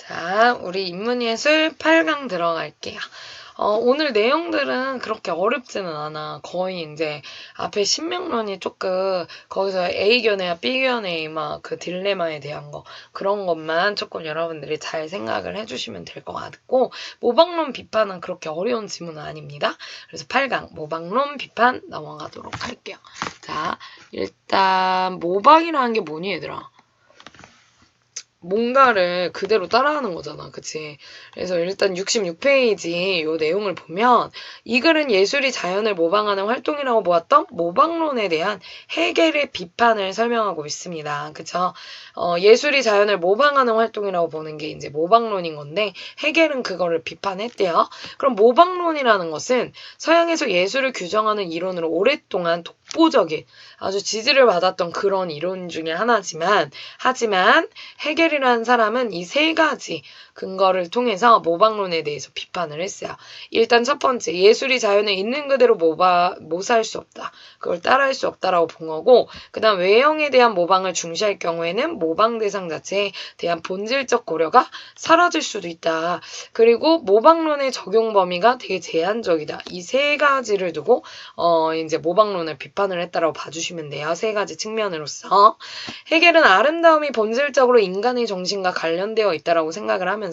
자, 우리 인문예술 8강 들어갈게요. 오늘 내용들은 그렇게 어렵지는 않아. 거의 이제 앞에 신명론이 조금 거기서 A견해와 B견해 막 그 딜레마에 대한 거 그런 것만 조금 여러분들이 잘 생각을 해주시면 될 것 같고 모방론 비판은 그렇게 어려운 지문은 아닙니다. 그래서 8강 모방론 비판 넘어가도록 할게요. 자, 일단 모방이라는 게 뭐니 얘들아? 뭔가를 그대로 따라하는 거잖아. 그치? 그래서 일단 66페이지 요 내용을 보면 이 글은 예술이 자연을 모방하는 활동이라고 보았던 모방론에 대한 해겔의 비판을 설명하고 있습니다. 그쵸? 예술이 자연을 모방하는 활동이라고 보는 게 이제 모방론인 건데 해겔은 그거를 비판했대요. 그럼 모방론이라는 것은 서양에서 예술을 규정하는 이론으로 오랫동안 독보적인 아주 지지를 받았던 그런 이론 중에 하지만 해겔이라는 사람은 이 세 가지 근거를 통해서 모방론에 대해서 비판을 했어요. 일단 첫 번째, 예술이 자연에 있는 그대로 모사할 수 없다. 그걸 따라할 수 없다라고 본 거고, 그 다음 외형에 대한 모방을 중시할 경우에는 모방 대상 자체에 대한 본질적 고려가 사라질 수도 있다. 그리고 모방론의 적용 범위가 되게 제한적이다. 이 세 가지를 두고 이제 모방론을 비판을 했다라고 봐주시면 돼요. 세 가지 측면으로서. 해겔은 아름다움이 본질적으로 인간의 정신과 관련되어 있다라고 생각을 하면서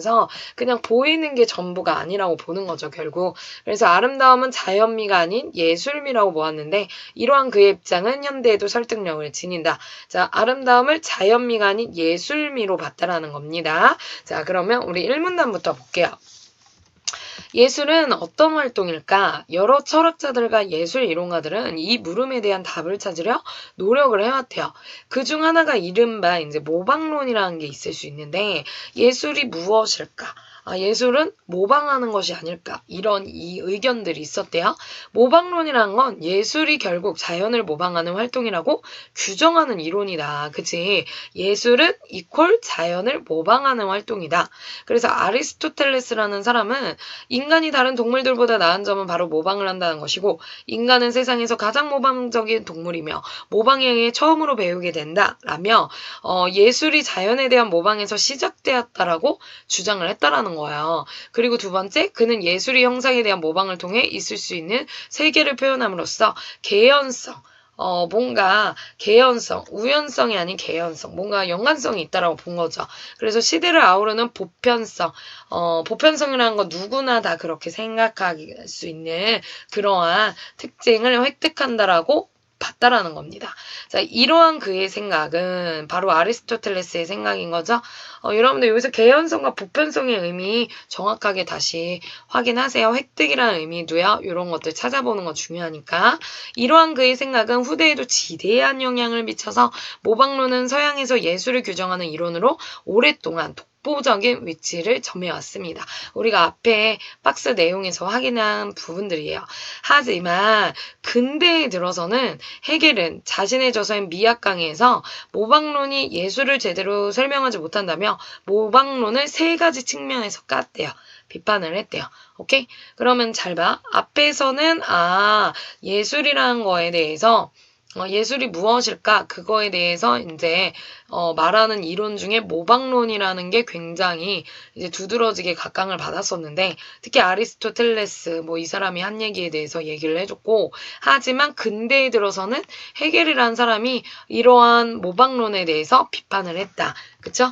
그냥 보이는 게 전부가 아니라고 보는 거죠, 결국. 그래서 아름다움은 자연미가 아닌 예술미라고 보았는데 이러한 그의 입장은 현대에도 설득력을 지닌다. 자, 아름다움을 자연미가 아닌 예술미로 봤다라는 겁니다. 자, 그러면 우리 1문단부터 볼게요. 예술은 어떤 활동일까? 여러 철학자들과 예술 이론가들은 이 물음에 대한 답을 찾으려 노력을 해왔대요. 그중 하나가 이른바 이제 모방론이라는 게 있을 수 있는데 예술이 무엇일까? 예술은 모방하는 것이 아닐까 이런 이 의견들이 있었대요. 모방론이란 건 예술이 결국 자연을 모방하는 활동이라고 규정하는 이론이다. 그치? 예술은 이퀄 자연을 모방하는 활동이다. 그래서 아리스토텔레스라는 사람은 인간이 다른 동물들보다 나은 점은 바로 모방을 한다는 것이고 인간은 세상에서 가장 모방적인 동물이며 모방에 의해 처음으로 배우게 된다라며 예술이 자연에 대한 모방에서 시작되었다라고 주장을 했다라는 거예요. 그리고 두 번째, 그는 예술의 형상에 대한 모방을 통해 있을 수 있는 세계를 표현함으로써 개연성, 뭔가 개연성, 우연성이 아닌 개연성, 뭔가 연관성이 있다라고 본 거죠. 그래서 시대를 아우르는 보편성, 보편성이라는 건 누구나 다 그렇게 생각할 수 있는 그러한 특징을 획득한다라고 봤다라는 겁니다. 자, 이러한 그의 생각은 바로 아리스토텔레스의 생각인 거죠. 여러분들 여기서 개연성과 보편성의 의미 정확하게 다시 확인하세요. 획득이라는 의미도요. 이런 것들 찾아보는 거 중요하니까. 이러한 그의 생각은 후대에도 지대한 영향을 미쳐서 모방론은 서양에서 예술을 규정하는 이론으로 오랫동안 독보적인 위치를 점해왔습니다. 우리가 앞에 박스 내용에서 확인한 부분들이에요. 하지만 근대에 들어서는 해겔은 자신의 저서인 미학강의에서 모방론이 예술을 제대로 설명하지 못한다며 모방론을 세 가지 측면에서 깠대요. 비판을 했대요. 오케이? 그러면 잘 봐. 앞에서는 예술이라는 거에 대해서 예술이 무엇일까? 그거에 대해서 이제 말하는 이론 중에 모방론이라는 게 굉장히 이제 두드러지게 각광을 받았었는데 특히 아리스토텔레스 이 사람이 한 얘기에 대해서 얘기를 해줬고 하지만 근대에 들어서는 해겔이라는 사람이 이러한 모방론에 대해서 비판을 했다. 그쵸?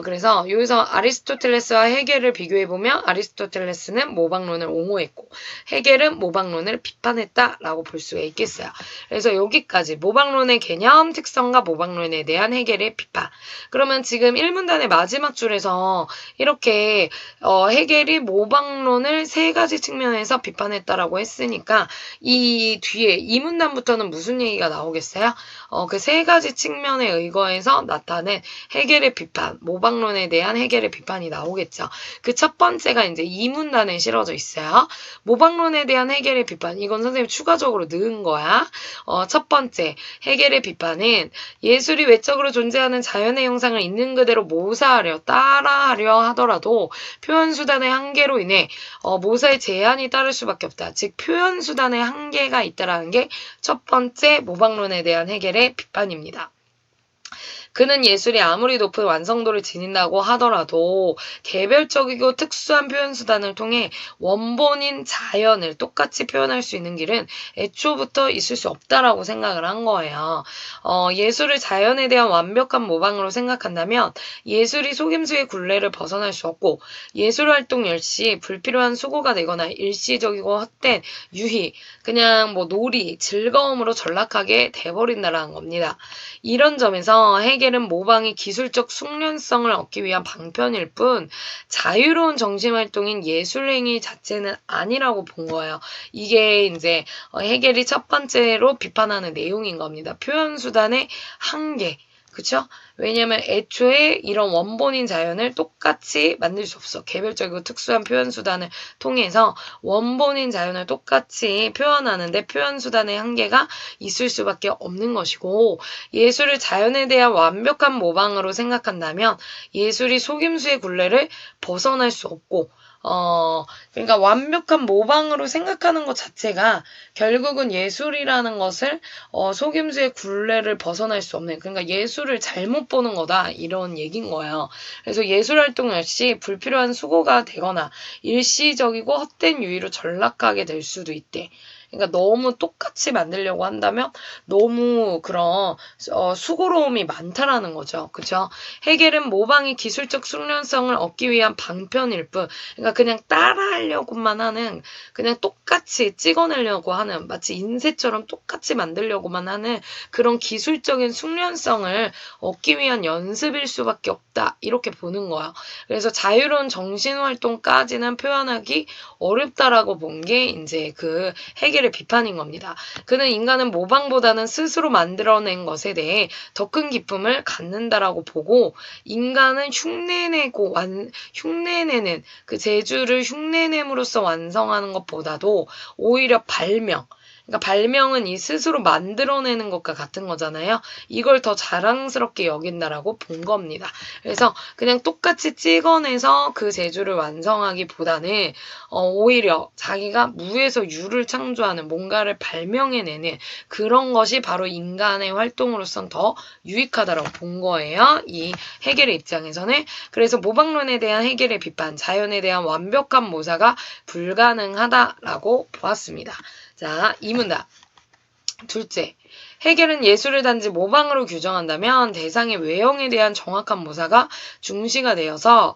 그래서 여기서 아리스토텔레스와 해겔을 비교해보면 아리스토텔레스는 모방론을 옹호했고 해겔은 모방론을 비판했다라고 볼 수가 있겠어요. 그래서 여기까지 모방론의 개념, 특성과 모방론에 대한 해겔의 비판. 그러면 지금 1문단의 마지막 줄에서 이렇게 해겔이 모방론을 세 가지 측면에서 비판했다라고 했으니까 이 뒤에 2문단부터는 무슨 얘기가 나오겠어요? 그 세 가지 측면에 의거해서 나타낸 해겔의 비판, 모방론에 대한 해겔의 비판이 나오겠죠. 그 첫 번째가 이제 2문단에 실어져 있어요. 모방론에 대한 해겔의 비판. 이건 선생님 추가적으로 넣은 거야. 첫 번째, 해겔의 비판은 예술이 외적으로 존재하는 자연의 형상을 있는 그대로 모사하려, 따라하려 하더라도 표현 수단의 한계로 인해 모사에 제한이 따를 수밖에 없다. 즉 표현 수단의 한계가 있다라는 게 첫 번째 모방론에 대한 해겔의 비판입니다. 그는 예술이 아무리 높은 완성도를 지닌다고 하더라도 개별적이고 특수한 표현 수단을 통해 원본인 자연을 똑같이 표현할 수 있는 길은 애초부터 있을 수 없다라고 생각을 한 거예요. 예술을 자연에 대한 완벽한 모방으로 생각한다면 예술이 속임수의 굴레를 벗어날 수 없고 예술 활동 역시 불필요한 수고가 되거나 일시적이고 헛된 유희, 그냥 뭐 놀이, 즐거움으로 전락하게 돼버린다라는 겁니다. 이런 점에서 헤겔은 모방이 기술적 숙련성을 얻기 위한 방편일 뿐 자유로운 정신활동인 예술행위 자체는 아니라고 본 거예요. 이게 이제 헤겔이 첫 번째로 비판하는 내용인 겁니다. 표현수단의 한계. 그쵸? 왜냐면 애초에 이런 원본인 자연을 똑같이 만들 수 없어. 개별적이고 특수한 표현 수단을 통해서 원본인 자연을 똑같이 표현하는데 표현 수단의 한계가 있을 수밖에 없는 것이고 예술을 자연에 대한 완벽한 모방으로 생각한다면 예술이 속임수의 굴레를 벗어날 수 없고 그러니까 완벽한 모방으로 생각하는 것 자체가 결국은 예술이라는 것을 속임수의 굴레를 벗어날 수 없는, 그러니까 예술을 잘못 보는 거다 이런 얘기인 거예요. 그래서 예술 활동 역시 불필요한 수고가 되거나 일시적이고 헛된 유의로 전락하게 될 수도 있대. 그러니까 너무 똑같이 만들려고 한다면 너무 그런 수고로움이 많다라는 거죠. 그죠? 헤겔은 모방이 기술적 숙련성을 얻기 위한 방편일 뿐, 그러니까 그냥 따라하려고만 하는, 그냥 똑같이 찍어내려고 하는, 마치 인쇄처럼 똑같이 만들려고만 하는 그런 기술적인 숙련성을 얻기 위한 연습일 수밖에 없다. 이렇게 보는 거야. 그래서 자유로운 정신활동까지는 표현하기 어렵다라고 본 게 이제 그 헤겔의 비판인 겁니다. 그는 인간은 모방보다는 스스로 만들어낸 것에 대해 더 큰 기쁨을 갖는다라고 보고 인간은 흉내내는 그 재주를 흉내냄으로써 완성하는 것보다도 오히려 발명, 그러니까 발명은 이 스스로 만들어내는 것과 같은 거잖아요. 이걸 더 자랑스럽게 여긴다라고 본 겁니다. 그래서 그냥 똑같이 찍어내서 그 재주를 완성하기보다는 오히려 자기가 무에서 유를 창조하는 뭔가를 발명해내는 그런 것이 바로 인간의 활동으로선 더 유익하다라고 본 거예요. 이 헤겔의 입장에서는. 그래서 모방론에 대한 헤겔의 비판, 자연에 대한 완벽한 모사가 불가능하다라고 보았습니다. 자, 이 문답. 둘째, 헤겔은 예술을 단지 모방으로 규정한다면 대상의 외형에 대한 정확한 모사가 중시가 되어서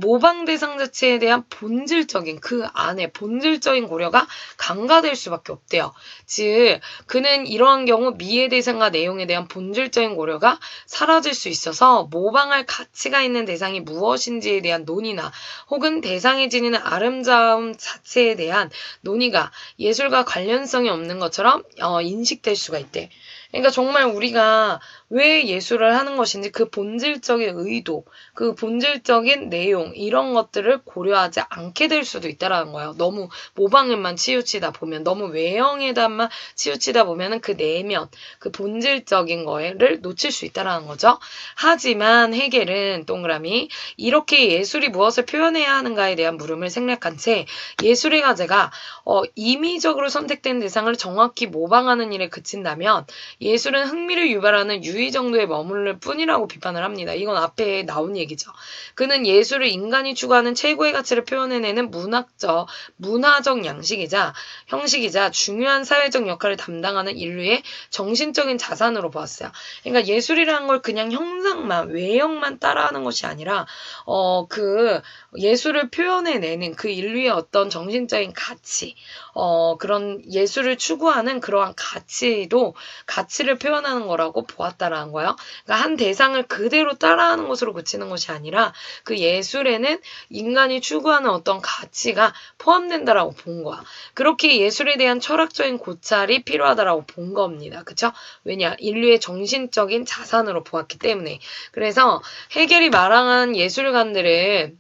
모방 대상 자체에 대한 본질적인, 그 안에 본질적인 고려가 간과될 수밖에 없대요. 즉, 그는 이러한 경우 미의 대상과 내용에 대한 본질적인 고려가 사라질 수 있어서 모방할 가치가 있는 대상이 무엇인지에 대한 논의나 혹은 대상이 지니는 아름다움 자체에 대한 논의가 예술과 관련성이 없는 것처럼 인식될 수가 있대. 그러니까 정말 우리가 왜 예술을 하는 것인지 그 본질적인 의도, 그 본질적인 내용 이런 것들을 고려하지 않게 될 수도 있다라는 거예요. 너무 모방에만 치우치다 보면, 너무 외형에다만 치우치다 보면은 그 내면, 그 본질적인 거를 놓칠 수 있다라는 거죠. 하지만 헤겔은 동그라미 이렇게 예술이 무엇을 표현해야 하는가에 대한 물음을 생략한 채 예술의 과제가 임의적으로 선택된 대상을 정확히 모방하는 일에 그친다면 예술은 흥미를 유발하는 유의 정도에 머무를 뿐이라고 비판을 합니다. 이건 앞에 나온 얘기죠. 그는 예술을 인간이 추구하는 최고의 가치를 표현해내는 문화적 양식이자 형식이자 중요한 사회적 역할을 담당하는 인류의 정신적인 자산으로 보았어요. 그러니까 예술이라는 걸 그냥 형상만, 외형만 따라하는 것이 아니라 그 예술을 표현해내는 그 인류의 어떤 정신적인 가치, 그런 예술을 추구하는 그러한 가치를 표현하는 거라고 보았다라는 거예요. 그러니까 한 대상을 그대로 따라하는 것으로 그치는 것이 아니라 그 예술에는 인간이 추구하는 어떤 가치가 포함된다라고 본 거야. 그렇게 예술에 대한 철학적인 고찰이 필요하다라고 본 겁니다. 그쵸? 왜냐? 인류의 정신적인 자산으로 보았기 때문에. 그래서 헤겔이 말한 예술가들은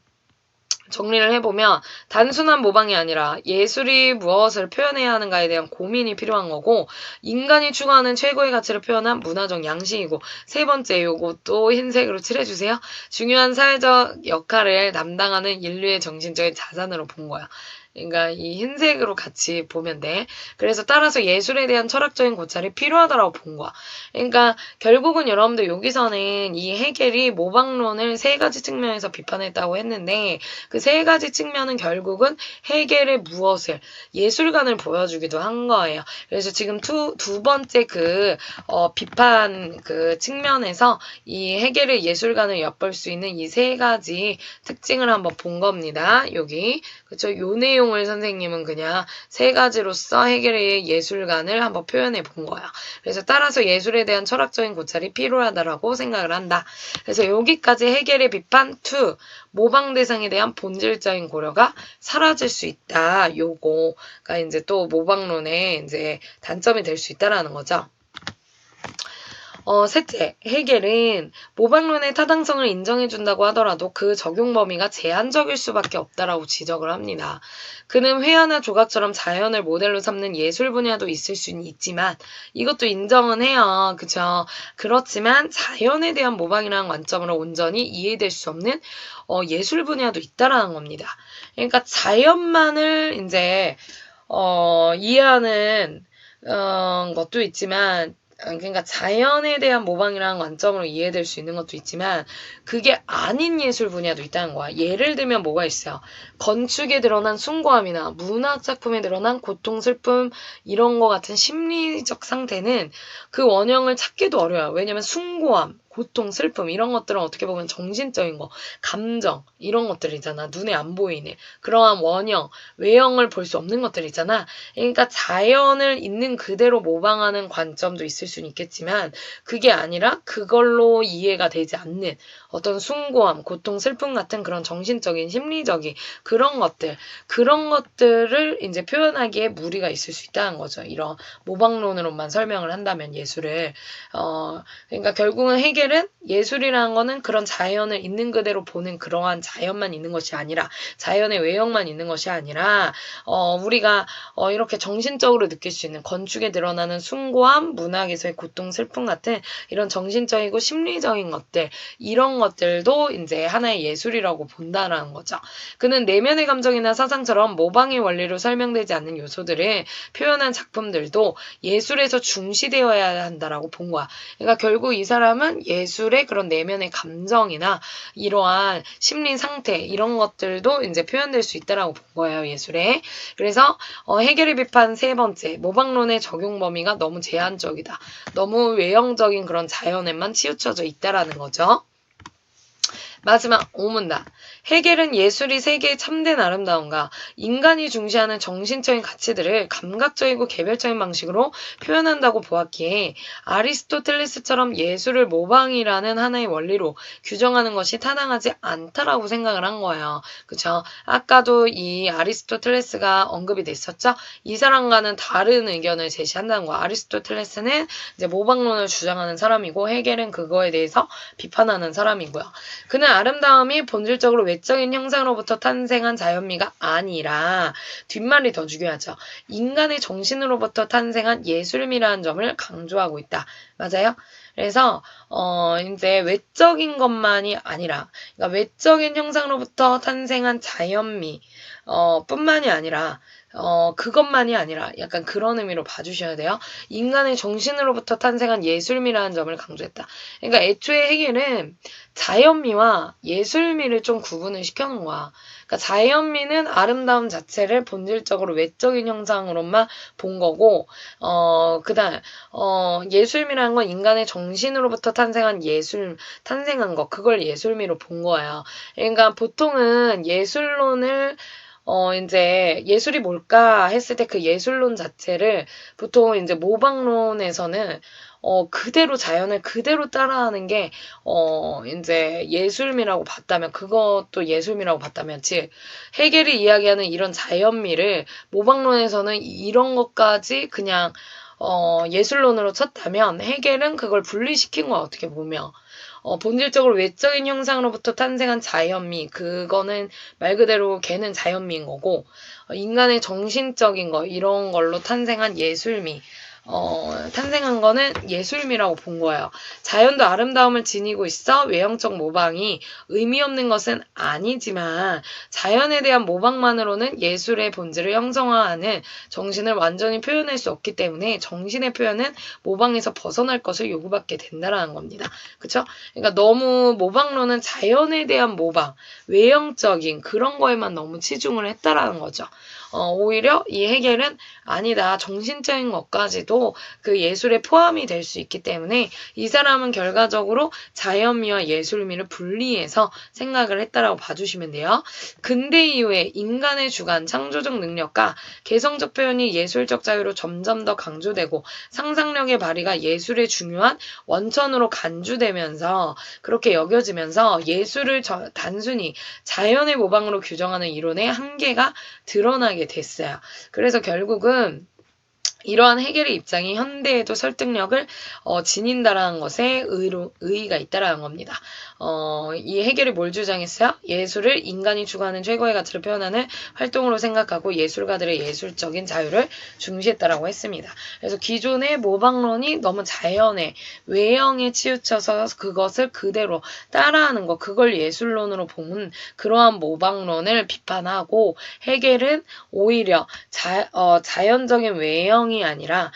정리를 해보면 단순한 모방이 아니라 예술이 무엇을 표현해야 하는가에 대한 고민이 필요한 거고 인간이 추구하는 최고의 가치를 표현한 문화적 양식이고 세 번째 요것도 흰색으로 칠해주세요. 중요한 사회적 역할을 담당하는 인류의 정신적인 자산으로 본 거야. 그러니까 이 흰색으로 같이 보면 돼. 그래서 따라서 예술에 대한 철학적인 고찰이 필요하다라고 본 거야. 그러니까 결국은 여러분들 여기서는 이 헤겔이 모방론을 세 가지 측면에서 비판했다고 했는데 그 세 가지 측면은 결국은 헤겔의 무엇을 예술관을 보여주기도 한 거예요. 그래서 지금 두 번째 비판 그 측면에서 이 헤겔의 예술관을 엿볼 수 있는 이 세 가지 특징을 한번 본 겁니다. 여기 그쵸? 요 내용을 선생님은 그냥 세 가지로서 헤겔의 예술관을 한번 표현해 본 거야. 그래서 따라서 예술에 대한 철학적인 고찰이 필요하다라고 생각을 한다. 그래서 여기까지 헤겔의 비판 2, 모방 대상에 대한 본질적인 고려가 사라질 수 있다. 요거가 이제 또 모방론의 이제 단점이 될 수 있다라는 거죠. 셋째, 헤겔은 모방론의 타당성을 인정해준다고 하더라도 그 적용 범위가 제한적일 수밖에 없다라고 지적을 합니다. 그는 회화나 조각처럼 자연을 모델로 삼는 예술 분야도 있을 수는 있지만 이것도 인정은 해요. 그쵸? 그렇지만 자연에 대한 모방이라는 관점으로 온전히 이해될 수 없는 예술 분야도 있다라는 겁니다. 그러니까 자연만을 이제 이해하는 것도 있지만 그러니까 자연에 대한 모방이라는 관점으로 이해될 수 있는 것도 있지만 그게 아닌 예술 분야도 있다는 거야. 예를 들면 뭐가 있어요? 건축에 드러난 숭고함이나 문학 작품에 드러난 고통, 슬픔 이런 거 같은 심리적 상태는 그 원형을 찾기도 어려워요. 왜냐면 숭고함, 고통, 슬픔 이런 것들은 어떻게 보면 정신적인 거, 감정 이런 것들이잖아. 눈에 안 보이는 그러한 원형, 외형을 볼 수 없는 것들이잖아. 그러니까 자연을 있는 그대로 모방하는 관점도 있을 수는 있겠지만 그게 아니라 그걸로 이해가 되지 않는 어떤 숭고함, 고통, 슬픔 같은 그런 정신적인, 심리적인 그런 것들을 이제 표현하기에 무리가 있을 수 있다는 거죠. 이런 모방론으로만 설명을 한다면 예술을 그러니까 결국은 헤겔은 예술이라는 거는 그런 자연을 있는 그대로 보는 그러한 자연만 있는 것이 아니라 자연의 외형만 있는 것이 아니라 우리가 이렇게 정신적으로 느낄 수 있는 건축에 드러나는 숭고함, 문학에서의 고통, 슬픔 같은 이런 정신적이고 심리적인 것들 이런 것들도 이제 하나의 예술이라고 본다라는 거죠. 그는 내면의 감정이나 사상처럼 모방의 원리로 설명되지 않는 요소들을 표현한 작품들도 예술에서 중시되어야 한다라고 본 거야. 그러니까 결국 이 사람은 예술의 그런 내면의 감정이나 이러한 심리 상태 이런 것들도 이제 표현될 수 있다라고 본 거예요. 예술에. 그래서 헤겔의 비판 세 번째, 모방론의 적용 범위가 너무 제한적이다. 너무 외형적인 그런 자연에만 치우쳐져 있다라는 거죠. 마지막 5문답. 헤겔은 예술이 세계의 참된 아름다움과 인간이 중시하는 정신적인 가치들을 감각적이고 개별적인 방식으로 표현한다고 보았기에 아리스토텔레스처럼 예술을 모방이라는 하나의 원리로 규정하는 것이 타당하지 않다라고 생각을 한 거예요. 그쵸? 아까도 이 아리스토텔레스가 언급이 됐었죠? 이 사람과는 다른 의견을 제시한다는 거야. 아리스토텔레스는 이제 모방론을 주장하는 사람이고 헤겔은 그거에 대해서 비판하는 사람이고요. 그는 아름다움이 본질적으로 외적인 형상으로부터 탄생한 자연미가 아니라 뒷말이 더 중요하죠. 인간의 정신으로부터 탄생한 예술미라는 점을 강조하고 있다. 맞아요? 그래서 이제 외적인 것만이 아니라 그러니까 외적인 형상으로부터 탄생한 자연미 뿐만이 아니라 그것만이 아니라 약간 그런 의미로 봐주셔야 돼요. 인간의 정신으로부터 탄생한 예술미라는 점을 강조했다. 그러니까 애초에 헤겔은 자연미와 예술미를 좀 구분을 시켜놓은 거야. 그러니까 자연미는 아름다움 자체를 본질적으로 외적인 형상으로만 본 거고, 그다음 예술미라는 건 인간의 정신으로부터 탄생한 탄생한 거, 그걸 예술미로 본 거예요. 그러니까 보통은 예술론을 이제 예술이 뭘까 했을 때 그 예술론 자체를 보통 이제 모방론에서는 그대로 자연을 그대로 따라하는 게 이제 예술미라고 봤다면 그것도 예술미라고 봤다면 즉 헤겔이 이야기하는 이런 자연미를 모방론에서는 이런 것까지 그냥 예술론으로 쳤다면 헤겔은 그걸 분리시킨 거야 어떻게 보면. 본질적으로 외적인 형상으로부터 탄생한 자연미, 그거는 말 그대로 걔는 자연미인 거고, 인간의 정신적인 거, 이런 걸로 탄생한 예술미, 탄생한 거는 예술미라고 본 거예요. 자연도 아름다움을 지니고 있어 외형적 모방이 의미 없는 것은 아니지만 자연에 대한 모방만으로는 예술의 본질을 형성화하는 정신을 완전히 표현할 수 없기 때문에 정신의 표현은 모방에서 벗어날 것을 요구받게 된다라는 겁니다. 그쵸? 그러니까 너무 모방론은 자연에 대한 모방, 외형적인 그런 거에만 너무 치중을 했다라는 거죠. 오히려 이 해겔은 아니다. 정신적인 것까지도 그 예술에 포함이 될 수 있기 때문에 이 사람은 결과적으로 자연미와 예술미를 분리해서 생각을 했다라고 봐주시면 돼요. 근대 이후에 인간의 주관, 창조적 능력과 개성적 표현이 예술적 자유로 점점 더 강조되고 상상력의 발휘가 예술의 중요한 원천으로 간주되면서 그렇게 여겨지면서 예술을 단순히 자연의 모방으로 규정하는 이론의 한계가 드러나게 됐어요. 그래서 결국은 이러한 해겔의 입장이 현대에도 설득력을 지닌다라는 것에 의의가 있다라는 겁니다. 이 해겔이 뭘 주장했어요? 예술을 인간이 추구하는 최고의 가치를 표현하는 활동으로 생각하고 예술가들의 예술적인 자유를 중시했다라고 했습니다. 그래서 기존의 모방론이 너무 자연의 외형에 치우쳐서 그것을 그대로 따라하는 것, 그걸 예술론으로 본 그러한 모방론을 비판하고 해겔은 오히려 자연적인 외형이 아니라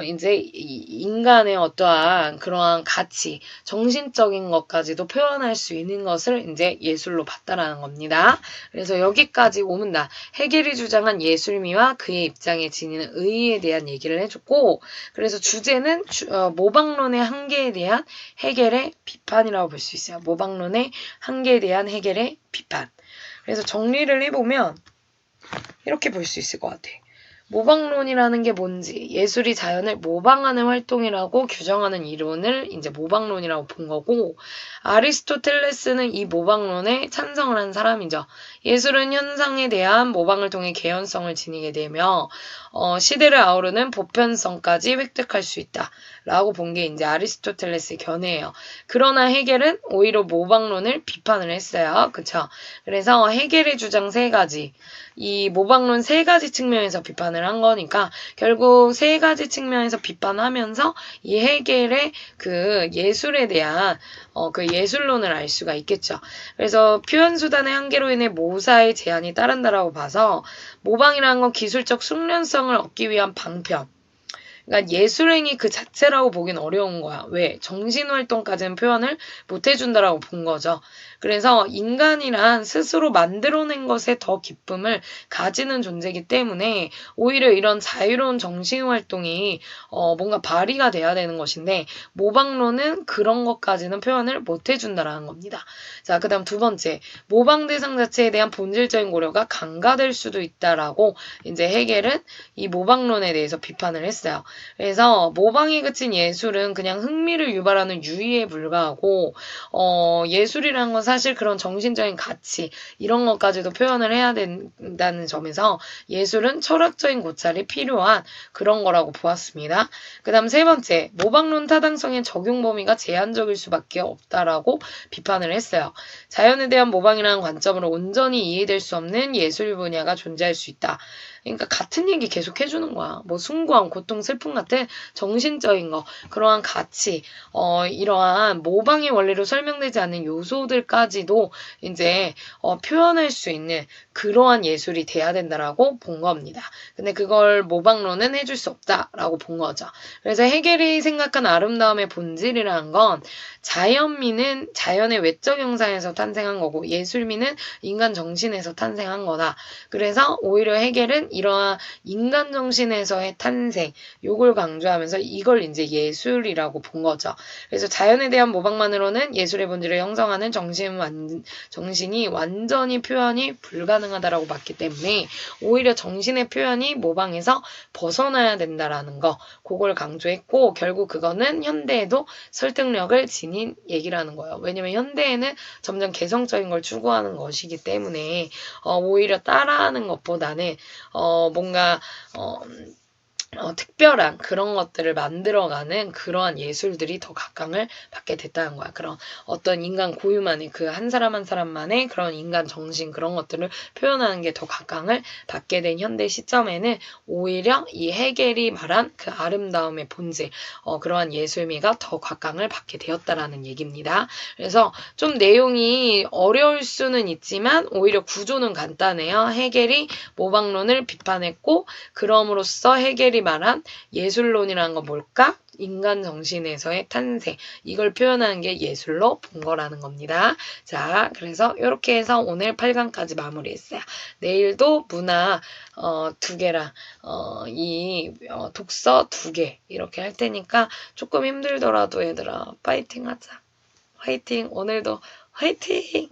이제 인간의 어떠한 그러한 가치, 정신적인 것까지도 표현할 수 있는 것을 이제 예술로 봤다라는 겁니다. 그래서 여기까지 오면 해겔이 주장한 예술미와 그의 입장에 지니는 의의에 대한 얘기를 해줬고, 그래서 주제는 모방론의 한계에 대한 해겔의 비판이라고 볼 수 있어요. 모방론의 한계에 대한 해겔의 비판. 그래서 정리를 해보면 이렇게 볼 수 있을 것 같아. 모방론이라는 게 뭔지, 예술이 자연을 모방하는 활동이라고 규정하는 이론을 이제 모방론이라고 본 거고, 아리스토텔레스는 이 모방론에 찬성을 한 사람이죠. 예술은 현상에 대한 모방을 통해 개연성을 지니게 되며 시대를 아우르는 보편성까지 획득할 수 있다. 라고 본 게 이제 아리스토텔레스의 견해예요. 그러나 해겔은 오히려 모방론을 비판을 했어요. 그쵸? 그래서 해겔의 주장 3가지, 이 모방론 3가지 측면에서 비판을 한 거니까 결국 3가지 측면에서 비판하면서 이 해겔의 그 예술에 대한 그 예술론을 알 수가 있겠죠. 그래서 표현수단의 한계로 인해 모사의 제한이 따른다라고 봐서 모방이라는 건 기술적 숙련성을 얻기 위한 방편. 그러니까 예술행위 그 자체라고 보긴 어려운 거야. 왜? 정신활동까지는 표현을 못 해준다라고 본 거죠. 그래서 인간이란 스스로 만들어낸 것에 더 기쁨을 가지는 존재이기 때문에 오히려 이런 자유로운 정신활동이 뭔가 발휘가 돼야 되는 것인데 모방론은 그런 것까지는 표현을 못 해준다라는 겁니다. 자, 그 다음 2번째. 모방 대상 자체에 대한 본질적인 고려가 간과될 수도 있다라고 이제 해겔은 이 모방론에 대해서 비판을 했어요. 그래서 모방에 그친 예술은 그냥 흥미를 유발하는 유의에 불과하고 예술이라는 건 사실 그런 정신적인 가치 이런 것까지도 표현을 해야 된다는 점에서 예술은 철학적인 고찰이 필요한 그런 거라고 보았습니다. 그 다음 3번째, 모방론 타당성의 적용 범위가 제한적일 수밖에 없다라고 비판을 했어요. 자연에 대한 모방이라는 관점으로 온전히 이해될 수 없는 예술 분야가 존재할 수 있다. 그러니까 같은 얘기 계속 해주는 거야. 뭐 숭고함, 고통, 슬픔 같은 정신적인 거, 그러한 가치, 이러한 모방의 원리로 설명되지 않는 요소들까지도 이제 표현할 수 있는 그러한 예술이 돼야 된다라고 본 겁니다. 근데 그걸 모방론은 해줄 수 없다라고 본 거죠. 그래서 해겔이 생각한 아름다움의 본질이라는 건 자연미는 자연의 외적 형상에서 탄생한 거고 예술미는 인간 정신에서 탄생한 거다. 그래서 오히려 해겔은 이러한 인간 정신에서의 탄생, 요걸 강조하면서 이걸 이제 예술이라고 본 거죠. 그래서 자연에 대한 모방만으로는 예술의 본질을 형성하는 정신이 완전히 표현이 불가능하다라고 봤기 때문에 오히려 정신의 표현이 모방에서 벗어나야 된다라는 거, 그걸 강조했고 결국 그거는 현대에도 설득력을 지닌 얘기라는 거예요. 왜냐면 현대에는 점점 개성적인 걸 추구하는 것이기 때문에 오히려 따라하는 것보다는 뭔가 특별한 그런 것들을 만들어가는 그러한 예술들이 더 각광을 받게 됐다는 거야. 그런 어떤 인간 고유만의 그 한 사람 한 사람만의 그런 인간 정신 그런 것들을 표현하는 게 더 각광을 받게 된 현대 시점에는 오히려 이 헤겔이 말한 그 아름다움의 본질, 그러한 예술미가 더 각광을 받게 되었다라는 얘기입니다. 그래서 좀 내용이 어려울 수는 있지만 오히려 구조는 간단해요. 헤겔이 모방론을 비판했고 그럼으로써 헤겔이 말한 예술론이라는 건 뭘까? 인간 정신에서의 탄생. 이걸 표현하는 게 예술로 본 거라는 겁니다. 자, 그래서 이렇게 해서 오늘 8강까지 마무리했어요. 내일도 문화 2개랑 독서 2개 이렇게 할 테니까 조금 힘들더라도 얘들아 파이팅 하자. 화이팅! 오늘도 화이팅!